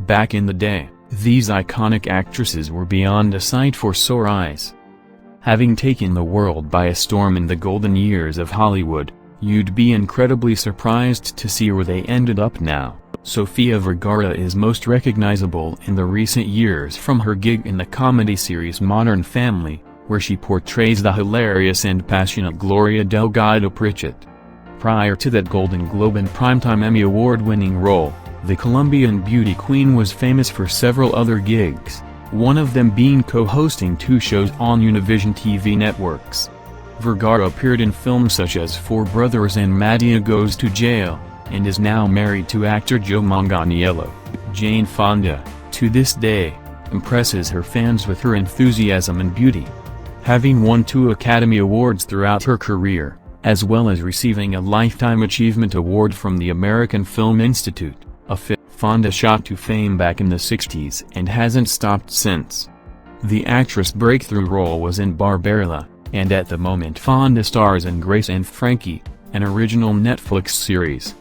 Back in the day, these iconic actresses were beyond a sight for sore eyes. Having taken the world by a storm in the golden years of Hollywood, you'd be incredibly surprised to see where they ended up now. Sofia Vergara is most recognizable in the recent years from her gig in the comedy series Modern Family, where she portrays the hilarious and passionate Gloria Delgado Pritchett. Prior to that Golden Globe and Primetime Emmy Award-winning role, the Colombian beauty queen was famous for several other gigs, one of them being co-hosting 2 shows on Univision TV networks. Vergara appeared in films such as Four Brothers and Madea Goes to Jail, and is now married to actor Joe Manganiello. Jane Fonda, to this day, impresses her fans with her enthusiasm and beauty. Having won 2 Academy Awards throughout her career, as well as receiving a Lifetime Achievement Award from the American Film Institute, Fonda shot to fame back in the 60s and hasn't stopped since. The actress' breakthrough role was in Barbarella, and at the moment Fonda stars in Grace and Frankie, an original Netflix series.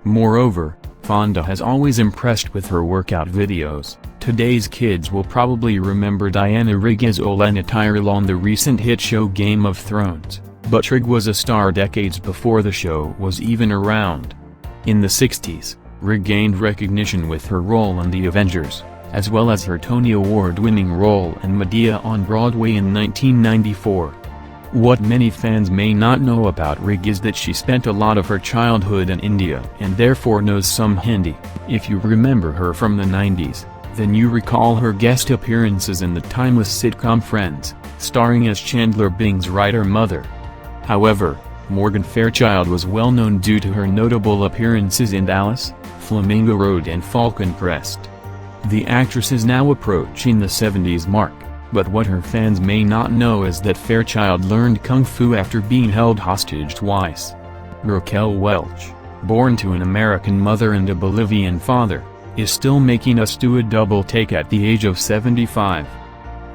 Moreover, Fonda has always impressed with her workout videos. Today's kids will probably remember Diana Rigg as Olenna Tyrell on the recent hit show Game of Thrones, but Rigg was a star decades before the show was even around. In the 60s, Rigg gained recognition with her role in The Avengers, as well as her Tony Award-winning role in Medea on Broadway in 1994. What many fans may not know about Rigg is that she spent a lot of her childhood in India and therefore knows some Hindi. If you remember her from the 90s, then you recall her guest appearances in the timeless sitcom Friends, starring as Chandler Bing's writer mother. However, Morgan Fairchild was well known due to her notable appearances in Alice, Flamingo Road and Falcon Crest. The actress is now approaching the 70s mark, but what her fans may not know is that Fairchild learned kung fu after being held hostage twice. Raquel Welch, born to an American mother and a Bolivian father, is still making us do a double take at the age of 75.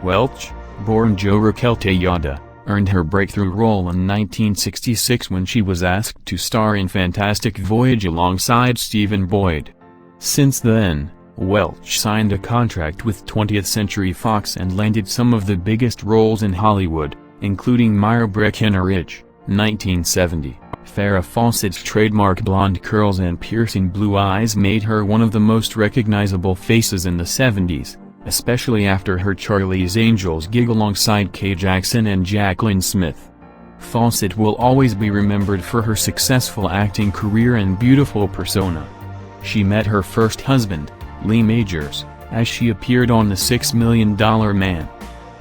Welch, born Jo Raquel Tejada, earned her breakthrough role in 1966 when she was asked to star in Fantastic Voyage alongside Stephen Boyd. Since then, Welch signed a contract with 20th Century Fox and landed some of the biggest roles in Hollywood, including Myra Breckinridge, 1970. Farrah Fawcett's trademark blonde curls and piercing blue eyes made her one of the most recognizable faces in the 70s, especially after her Charlie's Angels gig alongside Kay Jackson and Jacqueline Smith. Fawcett will always be remembered for her successful acting career and beautiful persona. She met her first husband, Lee Majors, as she appeared on The $6 Million Man.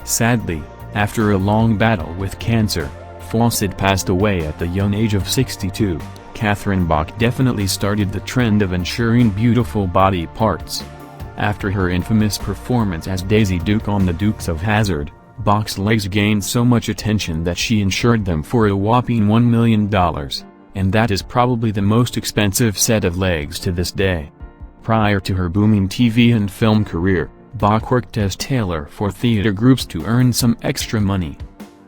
Sadly, after a long battle with cancer, Fawcett passed away at the young age of 62. Catherine Bach definitely started the trend of ensuring beautiful body parts. After her infamous performance as Daisy Duke on The Dukes of Hazzard, Bach's legs gained so much attention that she insured them for a whopping $1 million, and that is probably the most expensive set of legs to this day. Prior to her booming TV and film career, Bach worked as tailor for theater groups to earn some extra money.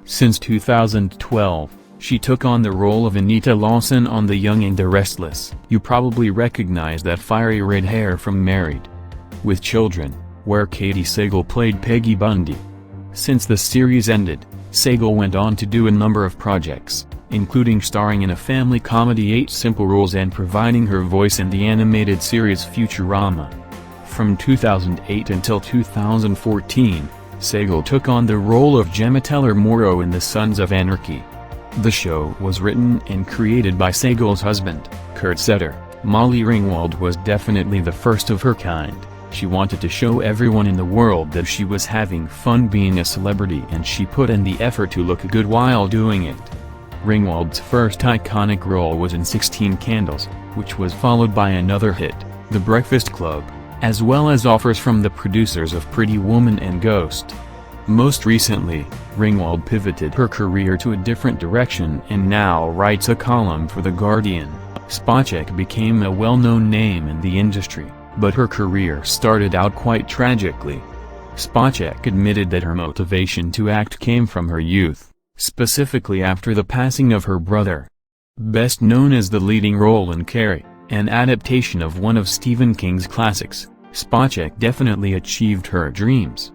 Since 2012, she took on the role of Anita Lawson on The Young and the Restless. You probably recognize that fiery red hair from Married with Children, where Katie Sagal played Peggy Bundy. Since the series ended, Sagal went on to do a number of projects, including starring in a family comedy 8 Simple Rules and providing her voice in the animated series Futurama. From 2008 until 2014, Sagal took on the role of Gemma Teller-Morrow in The Sons of Anarchy. The show was written and created by Sagal's husband, Kurt Sutter. Molly Ringwald was definitely the first of her kind. She wanted to show everyone in the world that she was having fun being a celebrity, and she put in the effort to look good while doing it. Ringwald's first iconic role was in 16 Candles, which was followed by another hit, The Breakfast Club, as well as offers from the producers of Pretty Woman and Ghost. Most recently, Ringwald pivoted her career to a different direction and now writes a column for The Guardian. Spacek became a well-known name in the industry, but her career started out quite tragically. Spacek admitted that her motivation to act came from her youth, specifically after the passing of her brother. Best known as the leading role in Carrie, an adaptation of one of Stephen King's classics, Spacek definitely achieved her dreams.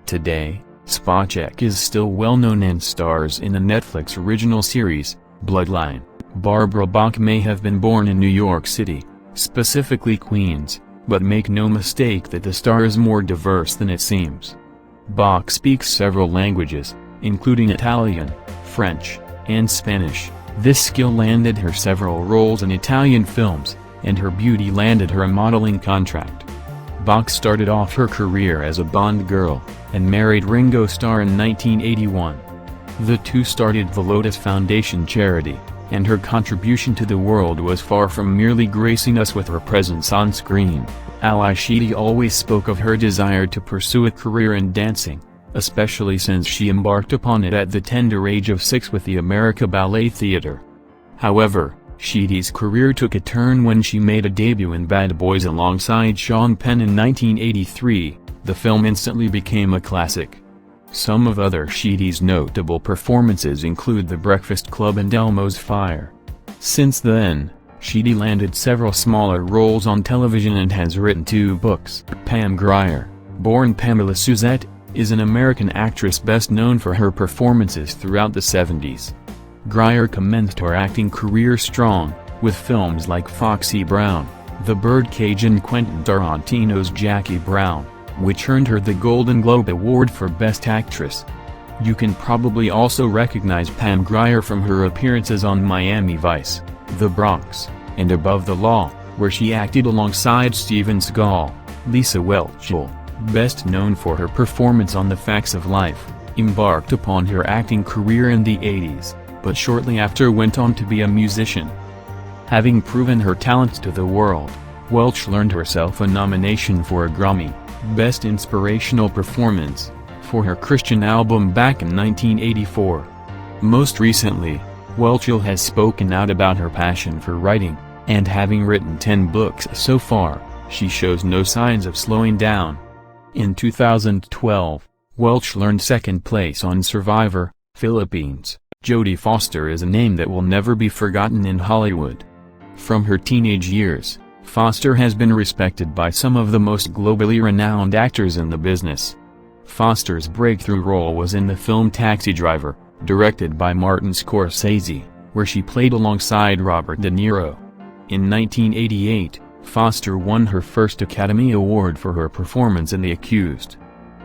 Today, Spacek is still well known and stars in the Netflix original series, Bloodline. Barbara Bach may have been born in New York City, specifically Queens, but make no mistake that the star is more diverse than it seems. Bach speaks several languages, including Italian, French, and Spanish. This skill landed her several roles in Italian films, and her beauty landed her a modeling contract. Bach started off her career as a Bond girl, and married Ringo Starr in 1981. The two started the Lotus Foundation charity, and her contribution to the world was far from merely gracing us with her presence on screen. Ally Sheedy always spoke of her desire to pursue a career in dancing, especially since she embarked upon it at the tender age of 6 with the America Ballet Theatre. However, Sheedy's career took a turn when she made a debut in Bad Boys alongside Sean Penn in 1983. The film instantly became a classic. Some of other Sheedy's notable performances include The Breakfast Club and Elmo's Fire. Since then, Sheedy landed several smaller roles on television and has written 2 books. Pam Grier, born Pamela Suzette, is an American actress best known for her performances throughout the 70s. Grier commenced her acting career strong, with films like Foxy Brown, The Birdcage and Quentin Tarantino's Jackie Brown, which earned her the Golden Globe Award for Best Actress. You can probably also recognize Pam Grier from her appearances on Miami Vice, The Bronx, and Above the Law, where she acted alongside Steven Seagal. Lisa Whelchel, best known for her performance on The Facts of Life, embarked upon her acting career in the 80s, but shortly after went on to be a musician. Having proven her talents to the world, Welch earned herself a nomination for a Grammy, Best Inspirational Performance, for her Christian album back in 1984. Most recently, Whelchel has spoken out about her passion for writing, and having written 10 books so far, she shows no signs of slowing down. In 2012, Welch earned second place on Survivor, Philippines. Jodie Foster is a name that will never be forgotten in Hollywood. From her teenage years, Foster has been respected by some of the most globally renowned actors in the business. Foster's breakthrough role was in the film Taxi Driver, directed by Martin Scorsese, where she played alongside Robert De Niro. In 1988, Foster won her first Academy Award for her performance in The Accused.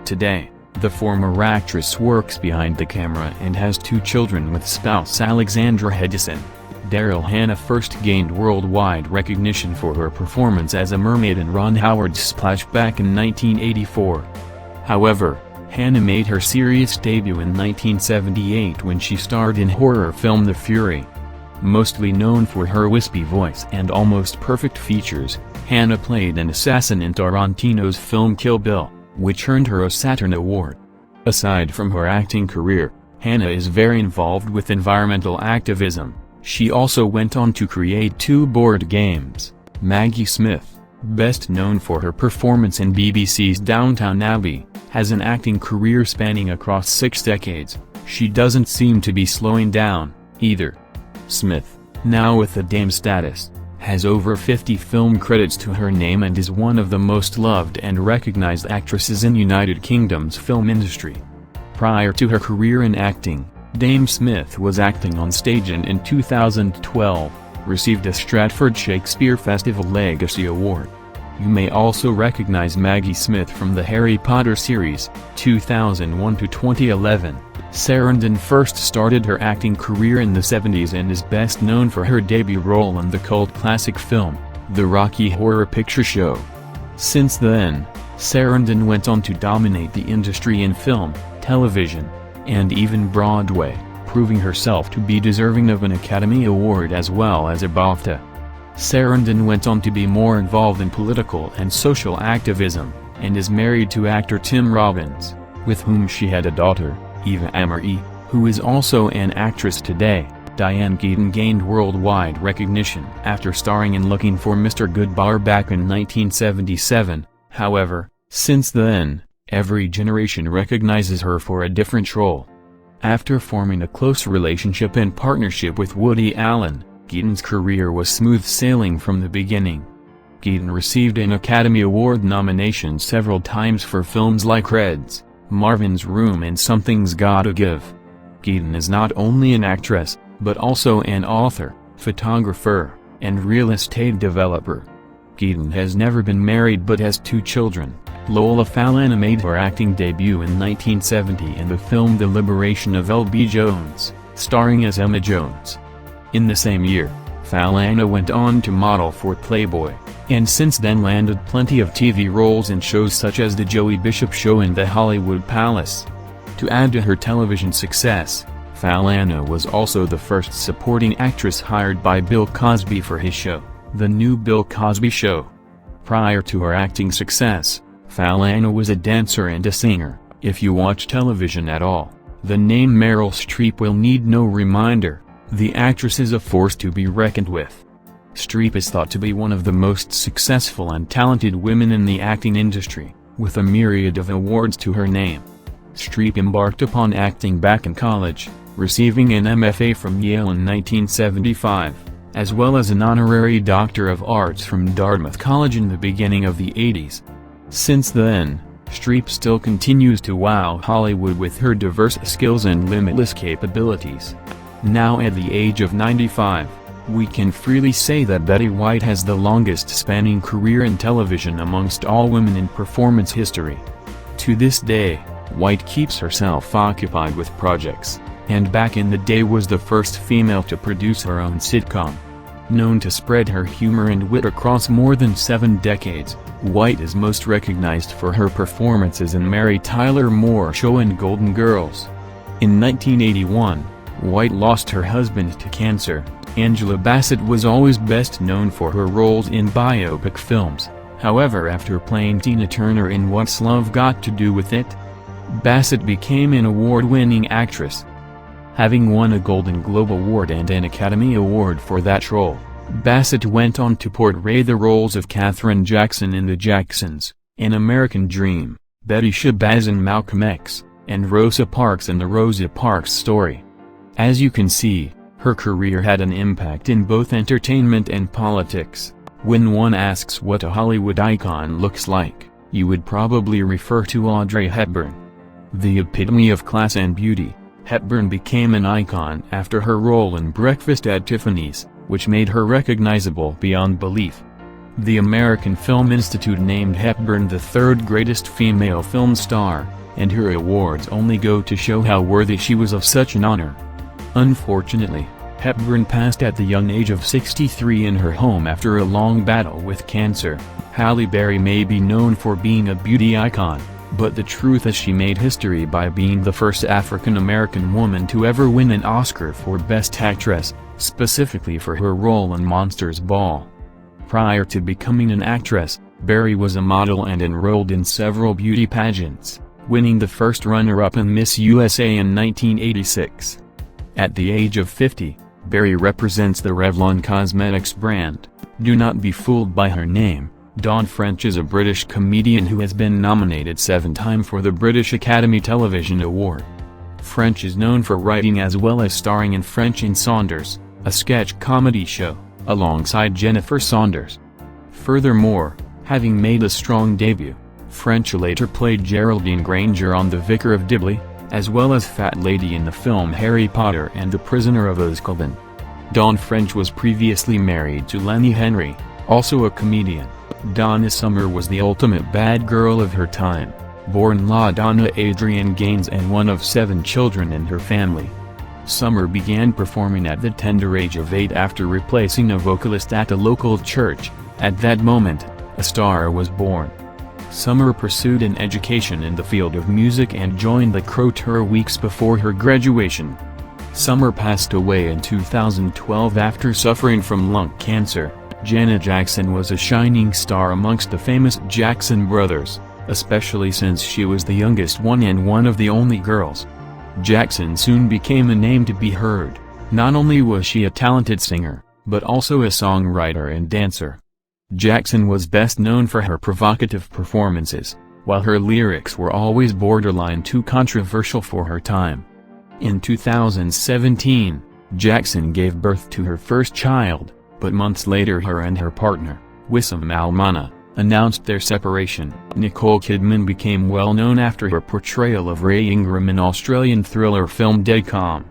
Today, the former actress works behind the camera and has 2 children with spouse Alexandra Hedison. Daryl Hannah first gained worldwide recognition for her performance as a mermaid in Ron Howard's Splash back in 1984. However, Hannah made her serious debut in 1978 when she starred in horror film The Fury. Mostly known for her wispy voice and almost perfect features, Hannah played an assassin in Tarantino's film Kill Bill, which earned her a Saturn Award. Aside from her acting career, Hannah is very involved with environmental activism. She also went on to create 2 board games. Maggie Smith, best known for her performance in BBC's Downton Abbey, has an acting career spanning across 6 decades. She doesn't seem to be slowing down, either. Smith, now with the Dame status, has over 50 film credits to her name and is one of the most loved and recognized actresses in United Kingdom's film industry. Prior to her career in acting, Dame Smith was acting on stage and in 2012, received a Stratford Shakespeare Festival Legacy Award. You may also recognize Maggie Smith from the Harry Potter series, 2001 to 2011. Sarandon first started her acting career in the 70s and is best known for her debut role in the cult classic film, The Rocky Horror Picture Show. Since then, Sarandon went on to dominate the industry in film, television, and even Broadway, proving herself to be deserving of an Academy Award as well as a BAFTA. Sarandon went on to be more involved in political and social activism, and is married to actor Tim Robbins, with whom she had a daughter, Eva Amory, who is also an actress today. Diane Keaton gained worldwide recognition after starring in Looking for Mr. Goodbar back in 1977, however, since then, every generation recognizes her for a different role. After forming a close relationship and partnership with Woody Allen, Keaton's career was smooth sailing from the beginning. Keaton received an Academy Award nomination several times for films like Reds, Marvin's Room and Something's Gotta Give. Keaton is not only an actress, but also an author, photographer, and real estate developer. Keaton has never been married but has 2 children. Lola Falana made her acting debut in 1970 in the film The Liberation of L.B. Jones, starring as Emma Jones. In the same year, Falana went on to model for Playboy, and since then landed plenty of TV roles in shows such as The Joey Bishop Show and The Hollywood Palace. To add to her television success, Falana was also the first supporting actress hired by Bill Cosby for his show, The New Bill Cosby Show. Prior to her acting success, Falana was a dancer and a singer. If you watch television at all, the name Meryl Streep will need no reminder. The actress is a force to be reckoned with. Streep is thought to be one of the most successful and talented women in the acting industry, with a myriad of awards to her name. Streep embarked upon acting back in college, receiving an MFA from Yale in 1975, as well as an honorary Doctor of Arts from Dartmouth College in the beginning of the 80s. Since then, Streep still continues to wow Hollywood with her diverse skills and limitless capabilities. Now at the age of 95, we can freely say that Betty White has the longest-spanning career in television amongst all women in performance history. To this day, White keeps herself occupied with projects, and back in the day was the first female to produce her own sitcom. Known to spread her humor and wit across more than 7 decades, White is most recognized for her performances in Mary Tyler Moore Show and Golden Girls. In 1981, White lost her husband to cancer. Angela Bassett was always best known for her roles in biopic films. However, after playing Tina Turner in What's Love Got to Do with It?, Bassett became an award-winning actress. Having won a Golden Globe Award and an Academy Award for that role, Bassett went on to portray the roles of Katherine Jackson in The Jacksons, An American Dream, Betty Shabazz in Malcolm X, and Rosa Parks in The Rosa Parks Story. As you can see, her career had an impact in both entertainment and politics. When one asks what a Hollywood icon looks like, you would probably refer to Audrey Hepburn. The epitome of class and beauty, Hepburn became an icon after her role in Breakfast at Tiffany's, which made her recognizable beyond belief. The American Film Institute named Hepburn the 3rd greatest female film star, and her awards only go to show how worthy she was of such an honor. Unfortunately, Hepburn passed at the young age of 63 in her home after a long battle with cancer. Halle Berry may be known for being a beauty icon, but the truth is she made history by being the first African-American woman to ever win an Oscar for Best Actress, specifically for her role in Monsters Ball. Prior to becoming an actress, Berry was a model and enrolled in several beauty pageants, winning the first runner-up in Miss USA in 1986. At the age of 50, Berry represents the Revlon Cosmetics brand. Do not be fooled by her name. Dawn French is a British comedian who has been nominated 7 times for the British Academy Television Award. French is known for writing as well as starring in French and Saunders, a sketch comedy show, alongside Jennifer Saunders. Furthermore, having made a strong debut, French later played Geraldine Granger on The Vicar of Dibley, as well as Fat Lady in the film Harry Potter and the Prisoner of Azkaban. Dawn French was previously married to Lenny Henry, also a comedian. Donna Summer was the ultimate bad girl of her time, born LaDonna Adrienne Gaines and one of 7 children in her family. Summer began performing at the tender age of 8 after replacing a vocalist at a local church. At that moment, a star was born. Summer pursued an education in the field of music and joined the Crow Tour weeks before her graduation. Summer passed away in 2012 after suffering from lung cancer. Janet Jackson was a shining star amongst the famous Jackson brothers, especially since she was the youngest one and one of the only girls. Jackson soon became a name to be heard. Not only was she a talented singer, but also a songwriter and dancer. Jackson was best known for her provocative performances, while her lyrics were always borderline too controversial for her time. In 2017, Jackson gave birth to her first child, but months later her and her partner, Wissam Almana, announced their separation. Nicole Kidman became well known after her portrayal of Ray Ingram in Australian thriller film Dead Calm.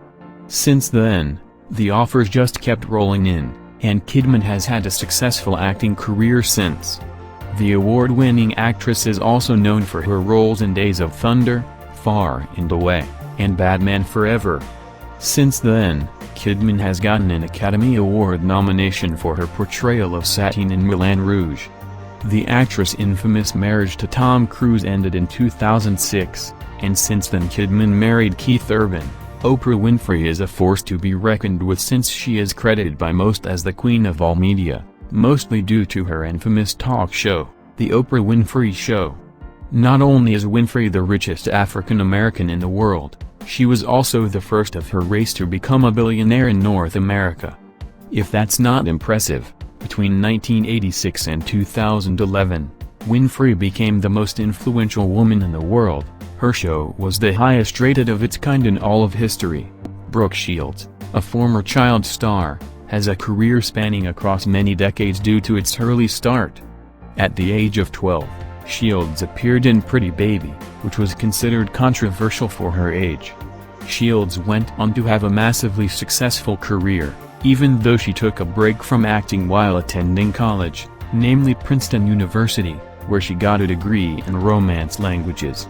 Since then, the offers just kept rolling in, and Kidman has had a successful acting career since. The award-winning actress is also known for her roles in Days of Thunder, Far and Away, and Batman Forever. Since then, Kidman has gotten an Academy Award nomination for her portrayal of Satine in Moulin Rouge. The actress' infamous marriage to Tom Cruise ended in 2006, and since then Kidman married Keith Urban. Oprah Winfrey is a force to be reckoned with since she is credited by most as the queen of all media, mostly due to her infamous talk show, The Oprah Winfrey Show. Not only is Winfrey the richest African American in the world, she was also the first of her race to become a billionaire in North America. If that's not impressive, between 1986 and 2011, Winfrey became the most influential woman in the world. Her show was the highest rated of its kind in all of history. Brooke Shields, a former child star, has a career spanning across many decades due to its early start. At the age of 12, Shields appeared in Pretty Baby, which was considered controversial for her age. Shields went on to have a massively successful career, even though she took a break from acting while attending college, namely Princeton University, where she got a degree in Romance languages.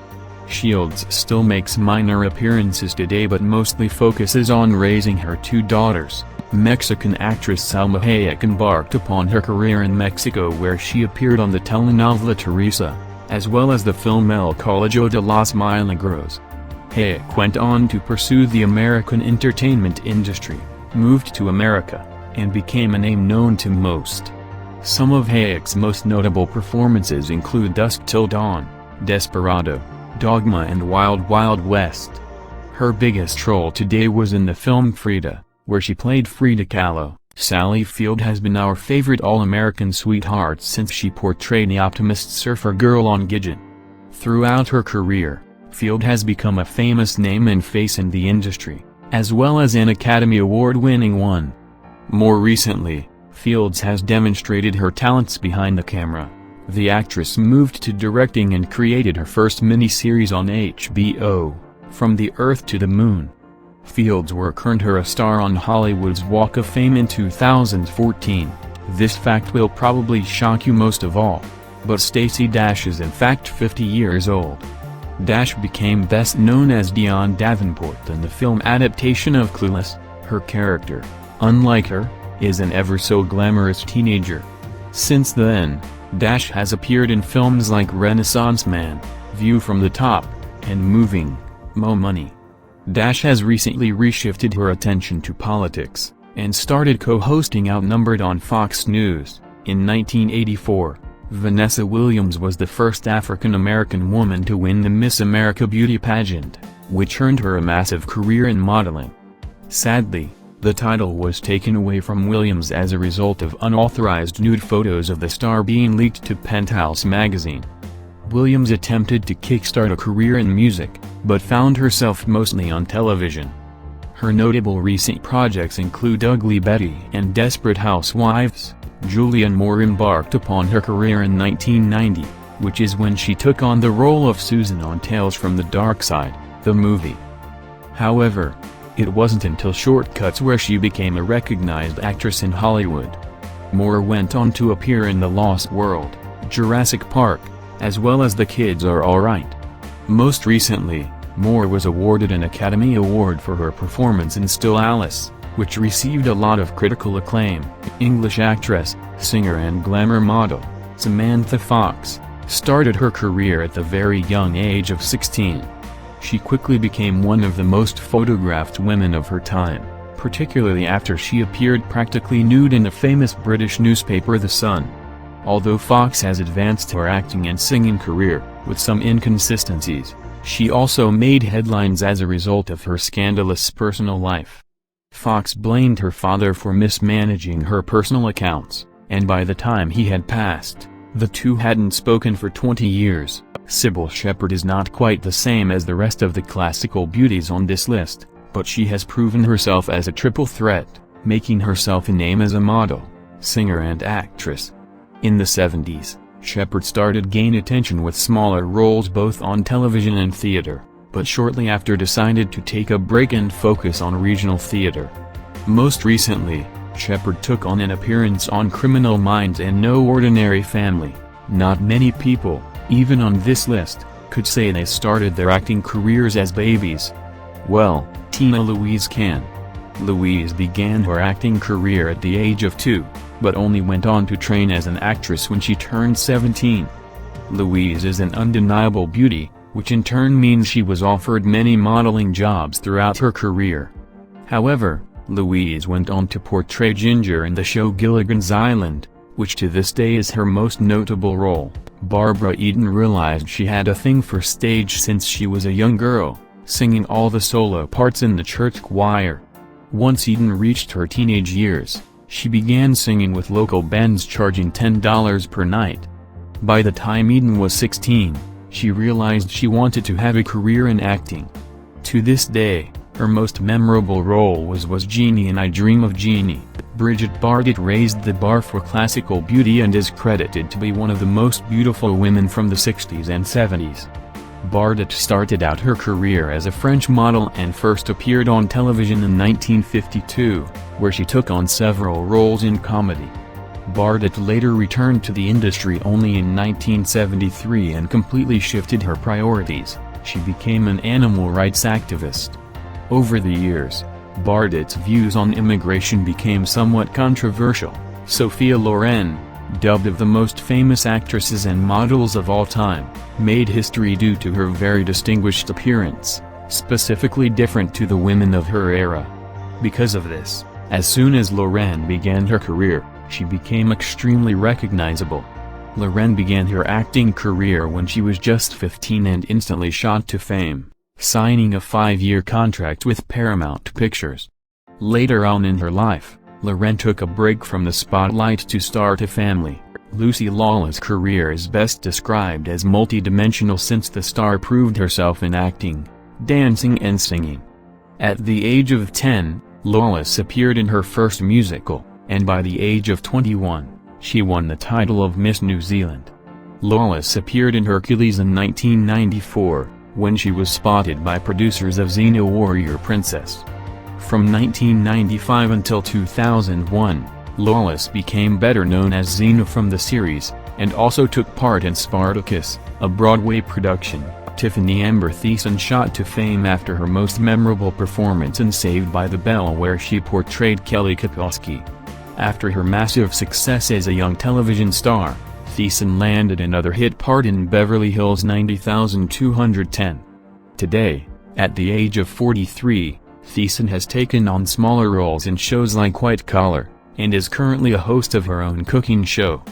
Shields still makes minor appearances today but mostly focuses on raising her two daughters. Mexican actress Salma Hayek embarked upon her career in Mexico where she appeared on the telenovela Teresa, as well as the film El Colegio de los Milagros. Hayek went on to pursue the American entertainment industry, moved to America, and became a name known to most. Some of Hayek's most notable performances include Dusk Till Dawn, Desperado, Dogma and Wild Wild West. Her biggest role today was in the film Frida, where she played Frida Kahlo. Sally Field has been our favorite all-American sweetheart since she portrayed the optimist surfer girl on Gideon. Throughout her career, Field has become a famous name and face in the industry, as well as an Academy Award-winning one. More recently, Fields has demonstrated her talents behind the camera. The actress moved to directing and created her first miniseries on HBO, From the Earth to the Moon. Fields' work earned her a star on Hollywood's Walk of Fame in 2014. This fact will probably shock you most of all. But Stacey Dash is in fact 50 years old. Dash became best known as Dion Davenport in the film adaptation of Clueless. Her character, unlike her, is an ever-so-glamorous teenager. Since then, Dash has appeared in films like Renaissance Man, View from the Top, and Moving, Mo Money. Dash has recently reshifted her attention to politics, and started co-hosting Outnumbered on Fox News. In 1984, Vanessa Williams was the first African-American woman to win the Miss America beauty pageant, which earned her a massive career in modeling. Sadly, the title was taken away from Williams as a result of unauthorized nude photos of the star being leaked to Penthouse magazine. Williams attempted to kickstart a career in music, but found herself mostly on television. Her notable recent projects include Ugly Betty and Desperate Housewives. Julianne Moore embarked upon her career in 1990, which is when she took on the role of Susan on Tales from the Dark Side, the movie. However, it wasn't until Shortcuts where she became a recognized actress in Hollywood. Moore went on to appear in The Lost World, Jurassic Park, as well as The Kids Are Alright. Most recently, Moore was awarded an Academy Award for her performance in Still Alice, which received a lot of critical acclaim. English actress, singer and glamour model, Samantha Fox, started her career at the very young age of 16. She quickly became one of the most photographed women of her time, particularly after she appeared practically nude in the famous British newspaper The Sun. Although Fox has advanced her acting and singing career, with some inconsistencies, she also made headlines as a result of her scandalous personal life. Fox blamed her father for mismanaging her personal accounts, and by the time he had passed, the two hadn't spoken for 20 years. Sybil Shepard is not quite the same as the rest of the classical beauties on this list, but she has proven herself as a triple threat, making herself a name as a model, singer and actress. In the 70s, Shepard started gain attention with smaller roles both on television and theater, but shortly after decided to take a break and focus on regional theater. Most recently, Shepard took on an appearance on Criminal Minds and No Ordinary Family. Not many people, even on this list, could say they started their acting careers as babies. Well, Tina Louise can. Louise began her acting career at the age of 2, but only went on to train as an actress when she turned 17. Louise is an undeniable beauty, which in turn means she was offered many modeling jobs throughout her career. However, Louise went on to portray Ginger in the show Gilligan's Island, which to this day is her most notable role. Barbara Eden realized she had a thing for stage since she was a young girl, singing all the solo parts in the church choir. Once Eden reached her teenage years, she began singing with local bands charging $10 per night. By the time Eden was 16, she realized she wanted to have a career in acting. To this day, her most memorable role was Jeannie in I Dream of Jeannie. Bridget Bardot raised the bar for classical beauty and is credited to be one of the most beautiful women from the 60s and 70s. Bardot started out her career as a French model and first appeared on television in 1952, where she took on several roles in comedy. Bardot later returned to the industry only in 1973 and completely shifted her priorities. She became an animal rights activist. Over the years, Bardot's views on immigration became somewhat controversial. Sophia Loren, dubbed of the most famous actresses and models of all time, made history due to her very distinguished appearance, specifically different to the women of her era. Because of this, as soon as Loren began her career, she became extremely recognizable. Loren began her acting career when she was just 15 and instantly shot to fame, signing a 5-year contract with Paramount Pictures. Later on in her life, Loren took a break from the spotlight to start a family. Lucy Lawless' career is best described as multidimensional since the star proved herself in acting, dancing and singing. At the age of 10, Lawless appeared in her first musical, and by the age of 21, she won the title of Miss New Zealand. Lawless appeared in Hercules in 1994, when she was spotted by producers of Xena Warrior Princess. From 1995 until 2001, Lawless became better known as Xena from the series, and also took part in Spartacus, a Broadway production. Tiffany Amber Thiessen shot to fame after her most memorable performance in Saved by the Bell, where she portrayed Kelly Kapowski. After her massive success as a young television star, Thiessen landed another hit part in Beverly Hills 90210. Today, at the age of 43, Thiessen has taken on smaller roles in shows like White Collar, and is currently a host of her own cooking show.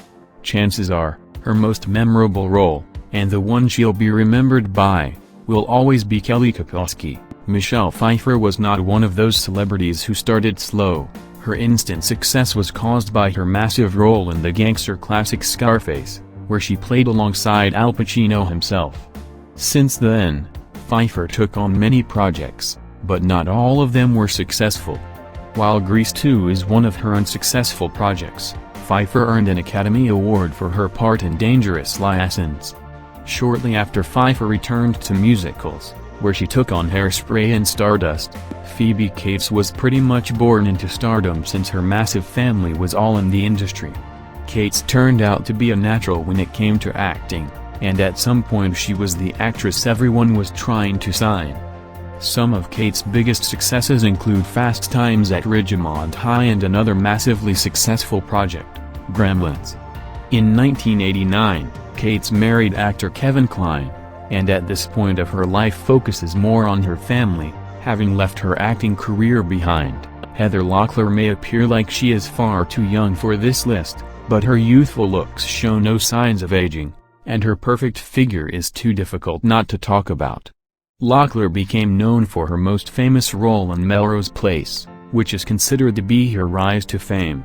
Chances are, her most memorable role, and the one she'll be remembered by, will always be Kelly Kapowski. Michelle Pfeiffer was not one of those celebrities who started slow. Her instant success was caused by her massive role in the gangster classic Scarface, where she played alongside Al Pacino himself. Since then, Pfeiffer took on many projects, but not all of them were successful. While Grease 2 is one of her unsuccessful projects, Pfeiffer earned an Academy Award for her part in Dangerous Liaisons. Shortly after Pfeiffer returned to musicals, where she took on Hairspray and Stardust, Phoebe Cates was pretty much born into stardom since her massive family was all in the industry. Cates turned out to be a natural when it came to acting, and at some point she was the actress everyone was trying to sign. Some of Cates' biggest successes include Fast Times at Ridgemont High and another massively successful project, Gremlins. In 1989, Cates married actor Kevin Kline, and at this point of her life focuses more on her family, having left her acting career behind. Heather Locklear may appear like she is far too young for this list, but her youthful looks show no signs of aging, and her perfect figure is too difficult not to talk about. Locklear became known for her most famous role in Melrose Place, which is considered to be her rise to fame.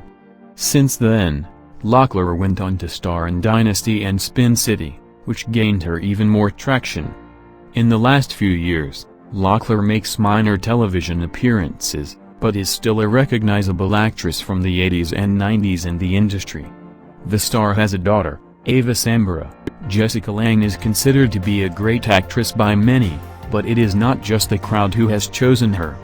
Since then, Locklear went on to star in Dynasty and Spin City, which gained her even more traction. In the last few years, Locklear makes minor television appearances, but is still a recognizable actress from the 80s and 90s in the industry. The star has a daughter, Ava Sambora. Jessica Lange is considered to be a great actress by many, but it is not just the crowd who has chosen her.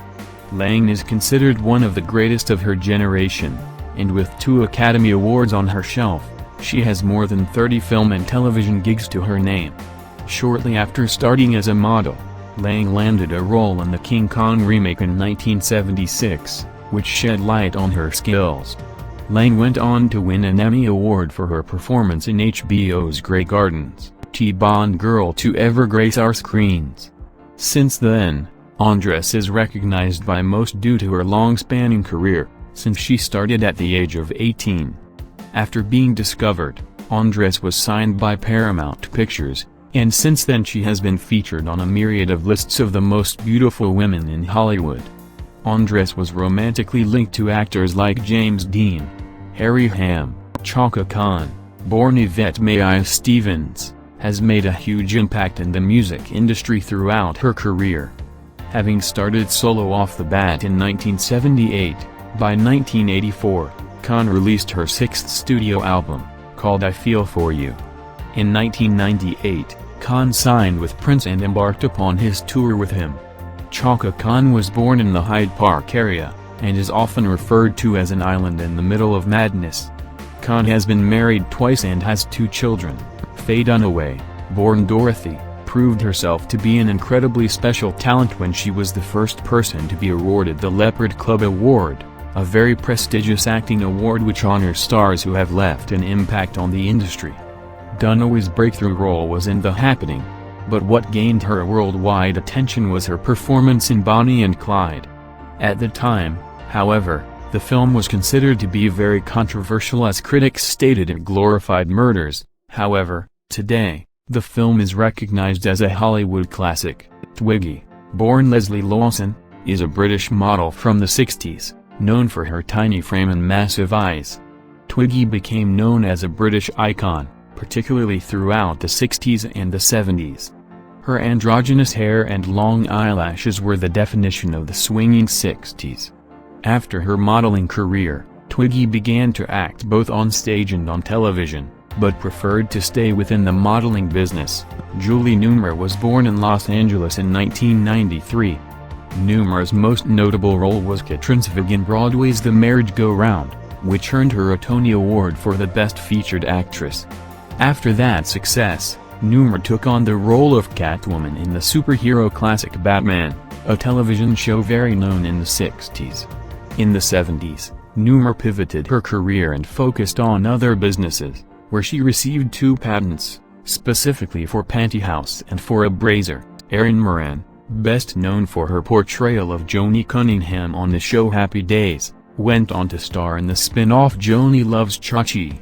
Lange is considered one of the greatest of her generation, and with 2 Academy Awards on her shelf, she has more than 30 film and television gigs to her name. Shortly after starting as a model, Lange landed a role in the King Kong remake in 1976, which shed light on her skills. Lange went on to win an Emmy Award for her performance in HBO's Grey Gardens, T-Bond girl to ever grace our screens. Since then, Andress is recognized by most due to her long-spanning career, since she started at the age of 18. After being discovered, Andress was signed by Paramount Pictures, and since then she has been featured on a myriad of lists of the most beautiful women in Hollywood. Andress was romantically linked to actors like James Dean, Harry Ham, Chaka Khan, born Yvette Mae Stevens, has made a huge impact in the music industry throughout her career. Having started solo off the bat in 1978, by 1984, Khan released her 6th studio album, called I Feel For You. In 1998, Khan signed with Prince and embarked upon his tour with him. Chaka Khan was born in the Hyde Park area, and is often referred to as an island in the middle of madness. Khan has been married twice and has 2 children. Faye Dunaway, born Dorothy, proved herself to be an incredibly special talent when she was the first person to be awarded the Leopard Club Award, a very prestigious acting award which honors stars who have left an impact on the industry. Dunaway's breakthrough role was in The Happening, but what gained her worldwide attention was her performance in Bonnie and Clyde. At the time, however, the film was considered to be very controversial as critics stated it glorified murders. However, today, the film is recognized as a Hollywood classic. Twiggy, born Leslie Lawson, is a British model from the 60s, known for her tiny frame and massive eyes. Twiggy became known as a British icon, particularly throughout the 60s and the 70s. Her androgynous hair and long eyelashes were the definition of the swinging 60s. After her modeling career, Twiggy began to act both on stage and on television, but preferred to stay within the modeling business. Julie Newmar was born in Los Angeles in 1993. Newmar's most notable role was Katrin Svig in Broadway's The Marriage Go Round, which earned her a Tony Award for the Best Featured Actress. After that success, Newmar took on the role of Catwoman in the superhero classic Batman, a television show very known in the 60s. In the 70s, Newmar pivoted her career and focused on other businesses, where she received 2 patents, specifically for Pantyhose and for a brazier. Erin Moran, best known for her portrayal of Joni Cunningham on the show Happy Days, went on to star in the spin-off Joni Loves Chachi.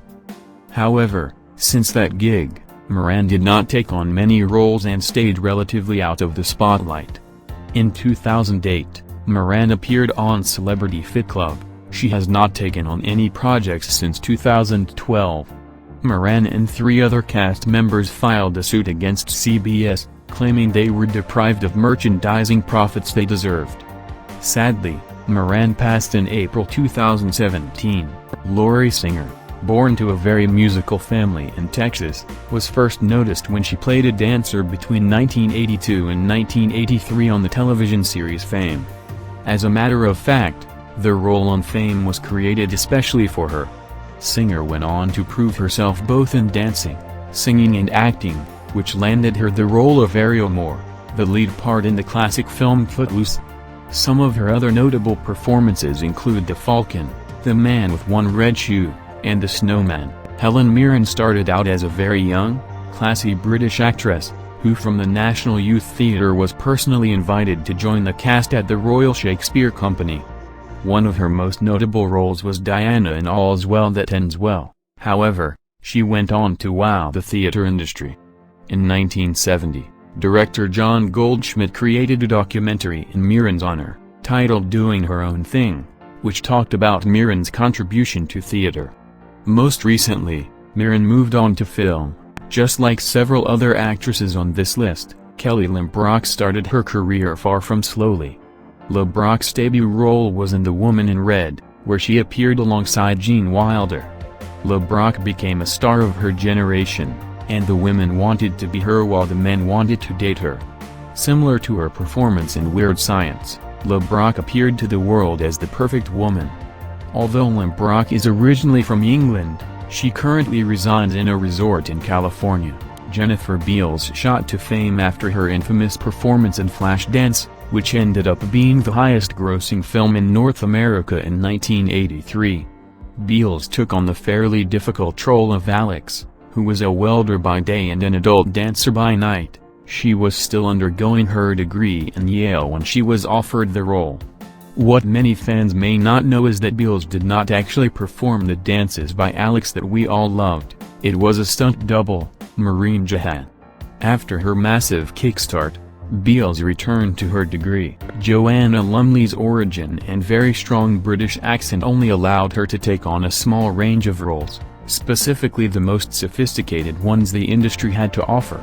However, since that gig, Moran did not take on many roles and stayed relatively out of the spotlight. In 2008, Moran appeared on Celebrity Fit Club. She has not taken on any projects since 2012. Moran and 3 other cast members filed a suit against CBS, claiming they were deprived of merchandising profits they deserved. Sadly, Moran passed in April 2017. Lori Singer, born to a very musical family in Texas, was first noticed when she played a dancer between 1982 and 1983 on the television series Fame. As a matter of fact, the role on Fame was created especially for her. Singer went on to prove herself both in dancing, singing and acting, which landed her the role of Ariel Moore, the lead part in the classic film Footloose. Some of her other notable performances include The Falcon, The Man with One Red Shoe, and The Snowman. Helen Mirren started out as a very young, classy British actress, who from the National Youth Theatre was personally invited to join the cast at the Royal Shakespeare Company. One of her most notable roles was Diana in All's Well That Ends Well. However, she went on to wow the theatre industry. In 1970, director John Goldschmidt created a documentary in Mirren's honor, titled Doing Her Own Thing, which talked about Mirren's contribution to theatre. Most recently, Mirren moved on to film. Just like several other actresses on this list, Kelly LeBrock started her career far from slowly. LeBrock's debut role was in The Woman in Red, where she appeared alongside Gene Wilder. LeBrock became a star of her generation, and the women wanted to be her while the men wanted to date her. Similar to her performance in Weird Science, LeBrock appeared to the world as the perfect woman. Although LeBrock is originally from England, she currently resides in a resort in California. Jennifer Beals shot to fame after her infamous performance in Flashdance, which ended up being the highest-grossing film in North America in 1983. Beals took on the fairly difficult role of Alex, who was a welder by day and an adult dancer by night. She was still undergoing her degree in Yale when she was offered the role. What many fans may not know is that Beals did not actually perform the dances by Alex that we all loved. It was a stunt double, Maureen Jahan. After her massive kickstart, Beals returned to her degree. Joanna Lumley's origin and very strong British accent only allowed her to take on a small range of roles, specifically the most sophisticated ones the industry had to offer.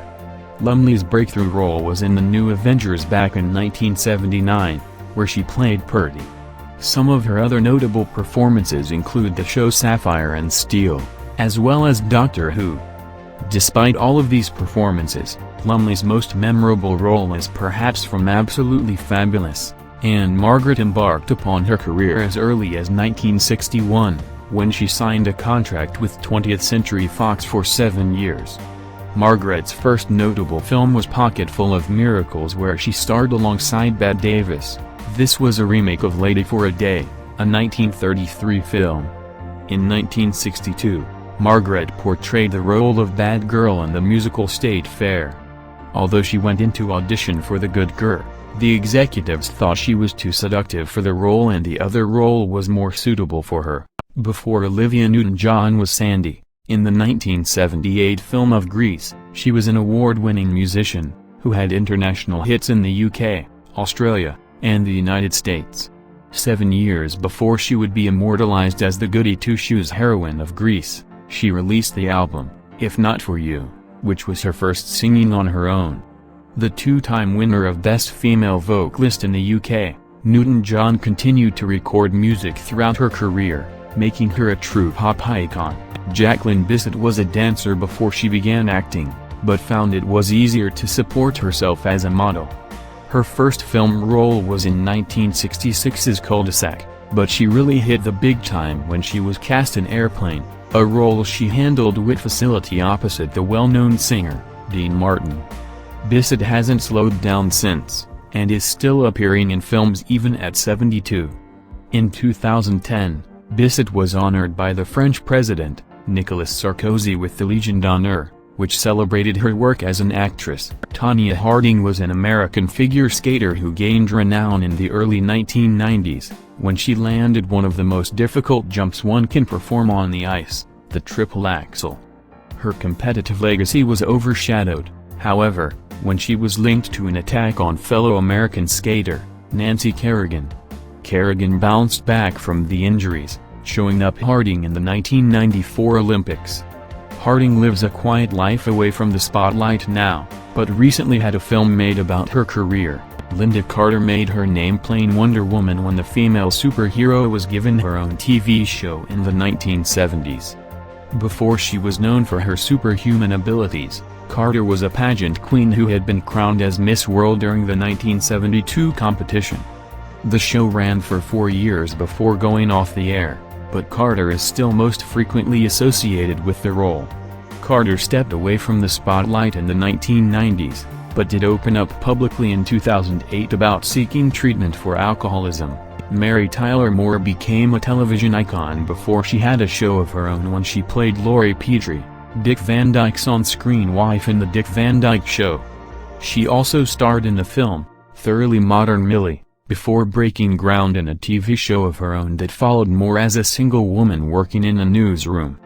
Lumley's breakthrough role was in The New Avengers back in 1979, where she played Purdy. Some of her other notable performances include the show Sapphire and Steel, as well as Doctor Who. Despite all of these performances, Lumley's most memorable role is perhaps from Absolutely Fabulous, and Margaret embarked upon her career as early as 1961, when she signed a contract with 20th Century Fox for 7 years. Margaret's first notable film was Pocketful of Miracles, where she starred alongside Bette Davis. This was a remake of Lady for a Day, a 1933 film. In 1962, Margaret portrayed the role of Bad Girl in the musical State Fair. Although she went into audition for The Good Girl, the executives thought she was too seductive for the role and the other role was more suitable for her. Before Olivia Newton-John was Sandy, in the 1978 film of Grease, she was an award-winning musician, who had international hits in the UK, Australia, and the United States. 7 years before she would be immortalized as the goody two-shoes heroine of Grease, she released the album, If Not For You, which was her first singing on her own. The two-time winner of Best Female Vocalist in the UK, Newton-John continued to record music throughout her career, making her a true pop icon. Jacqueline Bisset was a dancer before she began acting, but found it was easier to support herself as a model. Her first film role was in 1966's Cul-de-sac, but she really hit the big time when she was cast in Airplane, a role she handled with facility opposite the well-known singer, Dean Martin. Bisset hasn't slowed down since, and is still appearing in films even at 72. In 2010, Bisset was honored by the French president, Nicolas Sarkozy, with the Légion d'honneur, which celebrated her work as an actress. Tonya Harding was an American figure skater who gained renown in the early 1990s, when she landed one of the most difficult jumps one can perform on the ice, the triple axel. Her competitive legacy was overshadowed, however, when she was linked to an attack on fellow American skater, Nancy Kerrigan. Kerrigan bounced back from the injuries, showing up Harding in the 1994 Olympics. Harding lives a quiet life away from the spotlight now, but recently had a film made about her career. Lynda Carter made her name playing Wonder Woman when the female superhero was given her own TV show in the 1970s. Before she was known for her superhuman abilities, Carter was a pageant queen who had been crowned as Miss World during the 1972 competition. The show ran for 4 years before going off the air, but Carter is still most frequently associated with the role. Carter stepped away from the spotlight in the 1990s, but did open up publicly in 2008 about seeking treatment for alcoholism. Mary Tyler Moore became a television icon before she had a show of her own when she played Laurie Petrie, Dick Van Dyke's on-screen wife in The Dick Van Dyke Show. She also starred in the film, Thoroughly Modern Millie, before breaking ground in a TV show of her own that followed Moore as a single woman working in a newsroom.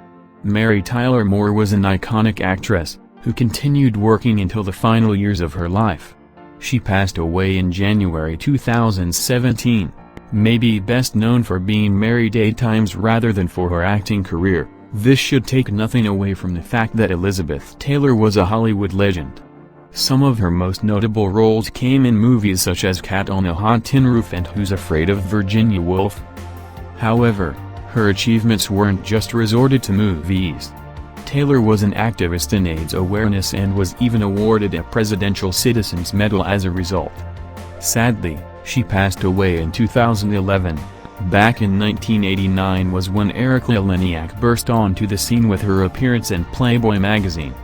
Mary Tyler Moore was an iconic actress, who continued working until the final years of her life. She passed away in January 2017, maybe best known for being married 8 times rather than for her acting career. This should take nothing away from the fact that Elizabeth Taylor was a Hollywood legend. Some of her most notable roles came in movies such as Cat on a Hot Tin Roof and Who's Afraid of Virginia Woolf. However, Her achievements weren't just resorted to movies. Taylor was an activist in AIDS awareness and was even awarded a Presidential Citizen's Medal as a result. Sadly, she passed away in 2011. Back in 1989 was when Erika Eleniak burst onto the scene with her appearance in Playboy magazine.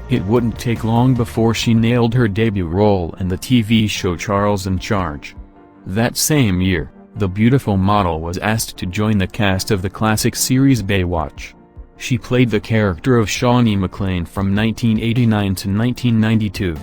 It wouldn't take long before she nailed her debut role in the TV show Charles in Charge. That same year, the beautiful model was asked to join the cast of the classic series Baywatch. She played the character of Shawnee MacLaine from 1989 to 1992.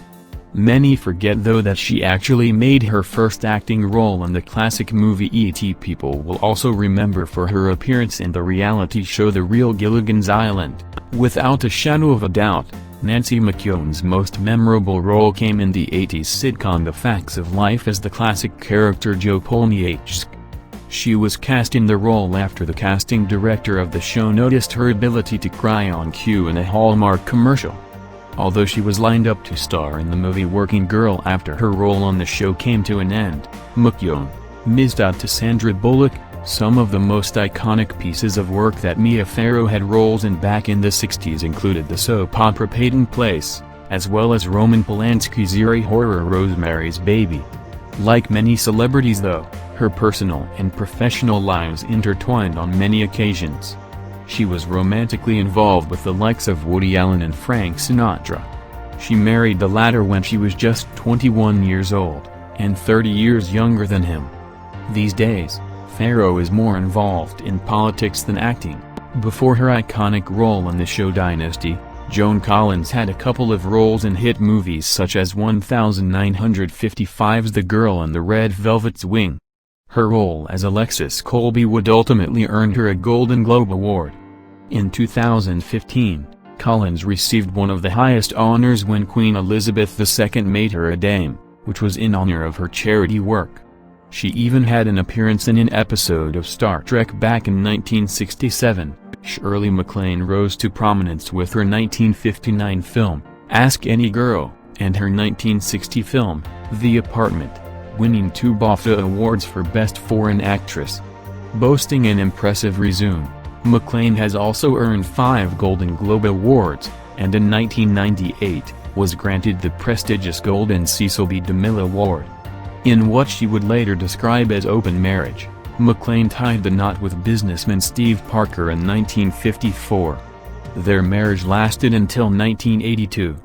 Many forget though that she actually made her first acting role in the classic movie E.T. People will also remember for her appearance in the reality show The Real Gilligan's Island. Without a shadow of a doubt, Nancy McKeown's most memorable role came in the 80s sitcom The Facts of Life as the classic character Jo Polniaczk. She was cast in the role after the casting director of the show noticed her ability to cry on cue in a Hallmark commercial. Although she was lined up to star in the movie Working Girl after her role on the show came to an end, McKeown missed out to Sandra Bullock. Some of the most iconic pieces of work that Mia Farrow had roles in back in the 60s included the soap opera Peyton Place, as well as Roman Polanski's eerie horror Rosemary's Baby. Like many celebrities though, her personal and professional lives intertwined on many occasions. She was romantically involved with the likes of Woody Allen and Frank Sinatra. She married the latter when she was just 21 years old, and 30 years younger than him. These days, Farrow is more involved in politics than acting. Before her iconic role in the show Dynasty, Joan Collins had a couple of roles in hit movies such as 1955's The Girl in the Red Velvet's Wing. Her role as Alexis Colby would ultimately earn her a Golden Globe Award. In 2015, Collins received one of the highest honors when Queen Elizabeth II made her a dame, which was in honor of her charity work. She even had an appearance in an episode of Star Trek back in 1967. Shirley MacLaine rose to prominence with her 1959 film, Ask Any Girl, and her 1960 film, The Apartment, winning 2 BAFTA awards for Best Foreign Actress. Boasting an impressive resume, MacLaine has also earned 5 Golden Globe Awards, and in 1998, was granted the prestigious Golden Cecil B. DeMille Award. In what she would later describe as open marriage, MacLaine tied the knot with businessman Steve Parker in 1954. Their marriage lasted until 1982.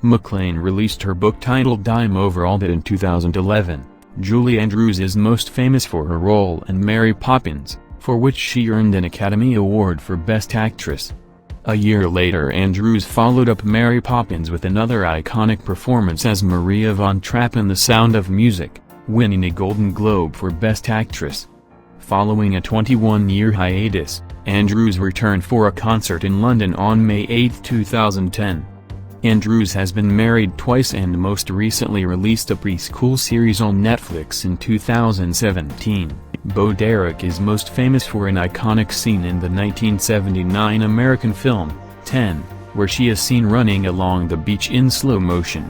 MacLaine released her book titled Dime Over All That in 2011. Julie Andrews is most famous for her role in Mary Poppins, for which she earned an Academy Award for Best Actress. A year later Andrews followed up Mary Poppins with another iconic performance as Maria Von Trapp in The Sound of Music, winning a Golden Globe for Best Actress. Following a 21-year hiatus, Andrews returned for a concert in London on May 8, 2010. Andrews has been married twice and most recently released a preschool series on Netflix in 2017. Bo Derek is most famous for an iconic scene in the 1979 American film, 10, where she is seen running along the beach in slow motion.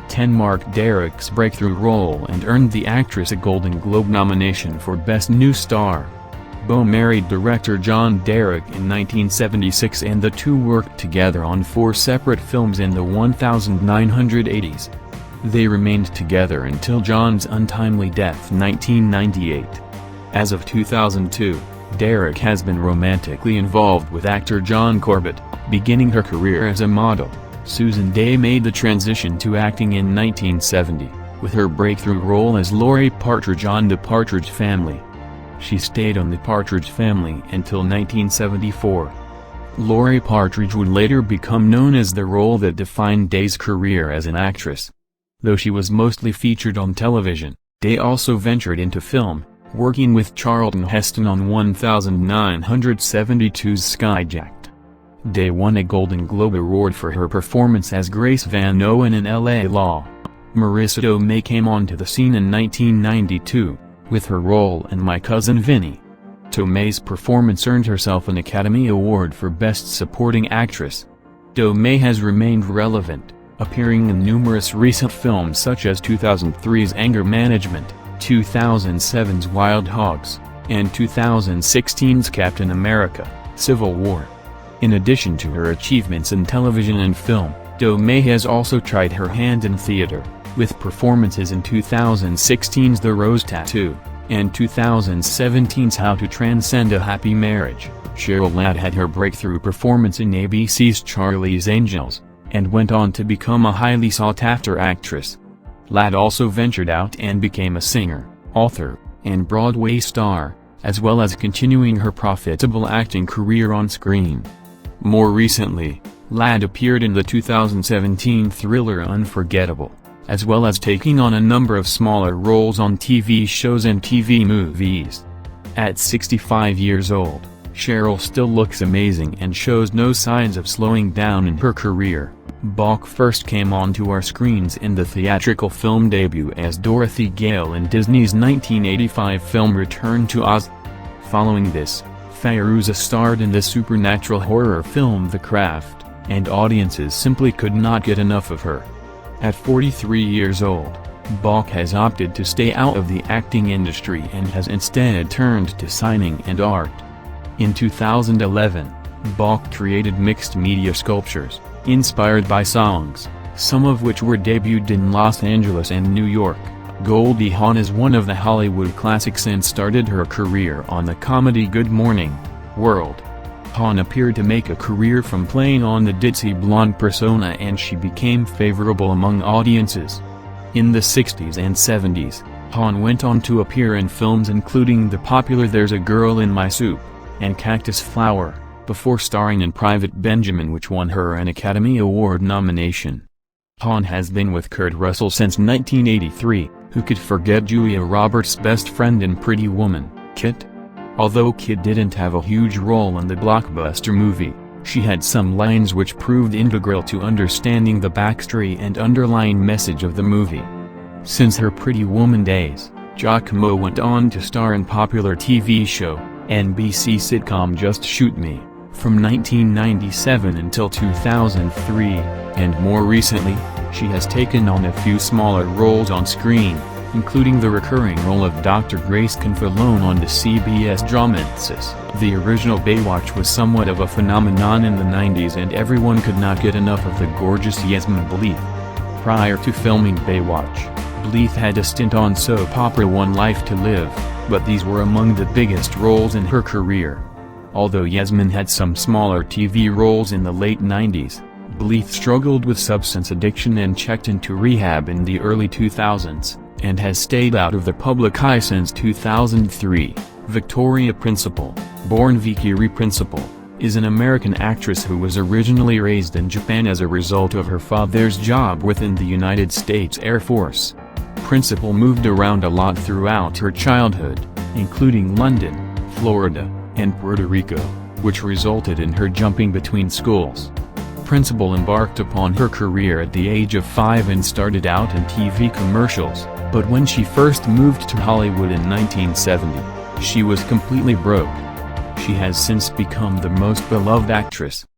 10 marked Derek's breakthrough role and earned the actress a Golden Globe nomination for Best New Star. Bo married director John Derek in 1976 and the two worked together on 4 separate films in the 1980s. They remained together until John's untimely death in 1998. As of 2002, Derek has been romantically involved with actor John Corbett, beginning her career as a model. Susan Dey made the transition to acting in 1970, with her breakthrough role as Laurie Partridge on The Partridge Family. She stayed on The Partridge Family until 1974. Laurie Partridge would later become known as the role that defined Dey's career as an actress. Though she was mostly featured on television, Dey also ventured into film, working with Charlton Heston on 1972's Skyjacked. Dey won a Golden Globe Award for her performance as Grace Van Owen in L.A. Law. Marissa Tomei came onto the scene in 1992, with her role in My Cousin Vinny. Tomei's performance earned herself an Academy Award for Best Supporting Actress. Tomei has remained relevant, appearing in numerous recent films such as 2003's Anger Management, 2007's Wild Hogs, and 2016's Captain America: Civil War. In addition to her achievements in television and film, Domey has also tried her hand in theater, with performances in 2016's The Rose Tattoo, and 2017's How to Transcend a Happy Marriage. Cheryl Ladd had her breakthrough performance in ABC's Charlie's Angels, and went on to become a highly sought-after actress. Ladd also ventured out and became a singer, author, and Broadway star, as well as continuing her profitable acting career on screen. More recently, Ladd appeared in the 2017 thriller Unforgettable, as well as taking on a number of smaller roles on TV shows and TV movies. At 65 years old, Cheryl still looks amazing and shows no signs of slowing down in her career. Bach first came onto our screens in the theatrical film debut as Dorothy Gale in Disney's 1985 film Return to Oz. Following this, Fairuza starred in the supernatural horror film The Craft, and audiences simply could not get enough of her. At 43 years old, Bach has opted to stay out of the acting industry and has instead turned to signing and art. In 2011, Bach created mixed media sculptures, inspired by songs, some of which were debuted in Los Angeles and New York. Goldie Hawn is one of the Hollywood classics and started her career on the comedy Good Morning, World. Hawn appeared to make a career from playing on the ditzy blonde persona, and she became favorable among audiences. In the 60s and 70s, Hawn went on to appear in films including the popular There's a Girl in My Soup, and Cactus Flower, before starring in Private Benjamin, which won her an Academy Award nomination. Hawn has been with Kurt Russell since 1983, who could forget Julia Roberts' best friend in Pretty Woman, Kit? Although Kit didn't have a huge role in the blockbuster movie, she had some lines which proved integral to understanding the backstory and underlying message of the movie. Since her Pretty Woman days, Giacomo went on to star in popular TV show, NBC sitcom Just Shoot Me, from 1997 until 2003, and more recently, she has taken on a few smaller roles on screen, including the recurring role of Dr. Grace Confalone on the CBS drama Sis. The original Baywatch was somewhat of a phenomenon in the 90s, and everyone could not get enough of the gorgeous Yasmine Bleeth. Prior to filming Baywatch, Bleeth had a stint on soap opera One Life to Live, but these were among the biggest roles in her career. Although Yasmine had some smaller TV roles in the late 90s, Bleeth struggled with substance addiction and checked into rehab in the early 2000s, and has stayed out of the public eye since 2003. Victoria Principal, born Vicky Principal, is an American actress who was originally raised in Japan as a result of her father's job within the United States Air Force. Principal moved around a lot throughout her childhood, including London, Florida, and Puerto Rico, which resulted in her jumping between schools. Principal embarked upon her career at the age of 5 and started out in TV commercials, but when she first moved to Hollywood in 1970, she was completely broke. She has since become the most beloved actress,